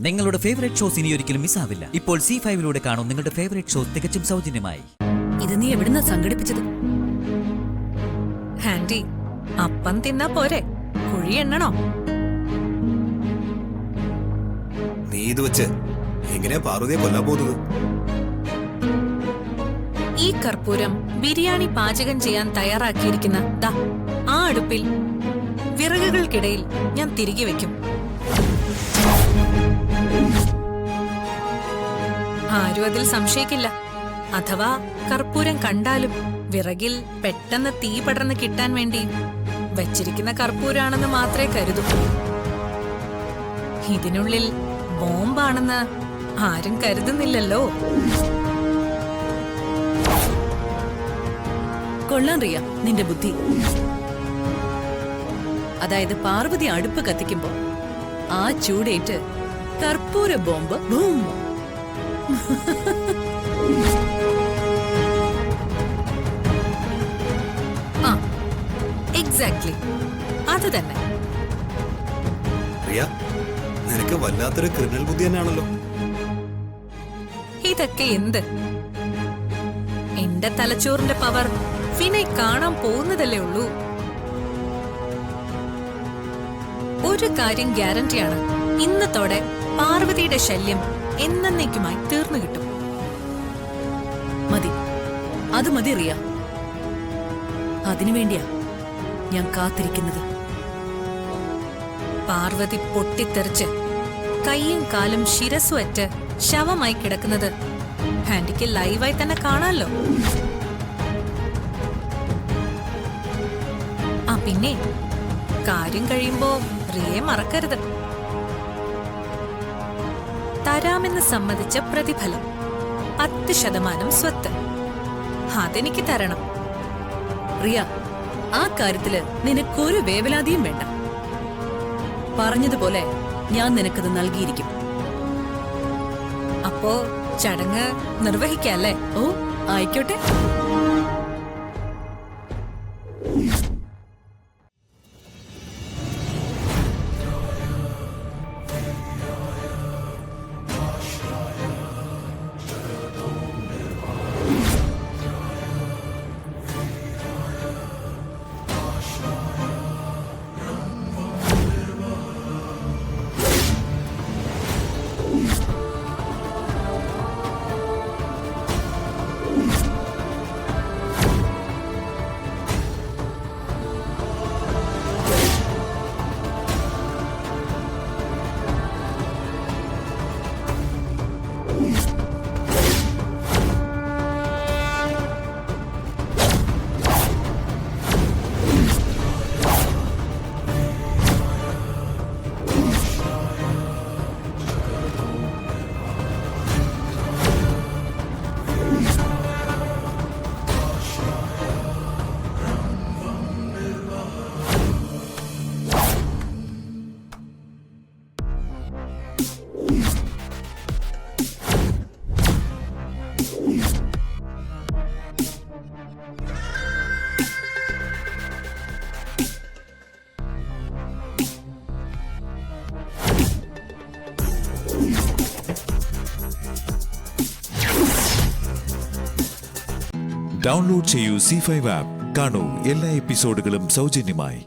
നിങ്ങളുടെ favourite shows ഇനി ഒരിക്കലും മിസ്സാവില്ല. ഇപ്പോൾ C5 കാണും നിങ്ങളുടെ ഫേവറേറ്റ് ഷോസ് തികച്ചും സൗജന്യമായി. ഇത് നീ എവിടുന്നാ സംഘടിപ്പിച്ചത്? ആന്റി, അപ്പം തിന്നാ പോരെ, കുഴി എണ്ണണോ? നീ ഇത് വെച്ച് എങ്ങനെയാ പാർവതിയെ കൊല്ലാൻ പോകുന്നത്? ഈ കർപ്പൂരം ബിരിയാണി പാചകം ചെയ്യാൻ തയ്യാറാക്കിയിരിക്കുന്ന ദാ ആ അടുപ്പിൽ വിറകുകൾക്കിടയിൽ ഞാൻ തിരികെ വെക്കും. ആരും അതിൽ സംശയിക്കില്ല. അഥവാ കർപ്പൂരം കണ്ടാലും വിറകിൽ പെട്ടെന്ന് തീ പടർന്ന് കിട്ടാൻ വേണ്ടി വെച്ചിരിക്കുന്ന കർപ്പൂരാണെന്ന് മാത്രമേ കരുതൂ. ഇതിനുള്ളിൽ ബോംബാണെന്ന് ആരും കരുതുന്നില്ലല്ലോ. കൊള്ളാൻ റിയ നിന്റെ ബുദ്ധി. അതായത് പാർവതി അടുപ്പ് കത്തിക്കുമ്പോ ആ ചൂടേറ്റ് കർപ്പൂര ബോംബ് ബൂം. ആ, എക്സാക്ട്ലി അത് തന്നെ. റിയ, നിനക്ക് വല്ലാത്തൊരു ക്രിമിനൽ ബുദ്ധി തന്നെയാണല്ലോ. ഇതൊക്കെ എന്ത്? എന്റെ തലച്ചോറിന്റെ പവർ വിനയ് കാണാൻ പോകുന്നതല്ലേ ഉള്ളൂ. ഒരു കാര്യം ഗ്യാരണ്ടിയാണ്, ഇന്നത്തോടെ പാർവതിയുടെ ശല്യം എന്നേക്കുമായി തീർന്നു കിട്ടും. മതി, അത് മതി റിയ. അതിനുവേണ്ടിയാ ഞാൻ കാത്തിരിക്കുന്നത്. പാർവതി പൊട്ടിത്തെറിച്ച് കൈയും കാലും ശിരസുമറ്റ് ശവമായി കിടക്കുന്നത് ആന്റിക്ക് ലൈവായി തന്നെ കാണാമല്ലോ. ആ പിന്നെ കാര്യം കഴിയുമ്പോ റിയെ മറക്കരുത്. തരാമെന്ന് സമ്മതിച്ച പ്രതിഫലം 10% സ്വത്ത് അതെനിക്ക് തരണം. റിയ, ആ കാര്യത്തില് നിനക്കൊരു വേവലാതിയും വേണ്ട. പറഞ്ഞതുപോലെ ഞാൻ നിനക്കത് നൽകിയിരിക്കും. അപ്പോ ചടങ്ങ് നിർവഹിക്കല്ലേ? ഓ ആയിക്കോട്ടെ. ഡൗൺലോഡ് ചെയ്യൂ C5 ആപ്പ്. കാണൂ എല്ലാ എപ്പിസോഡുകളും സൗജന്യമായി.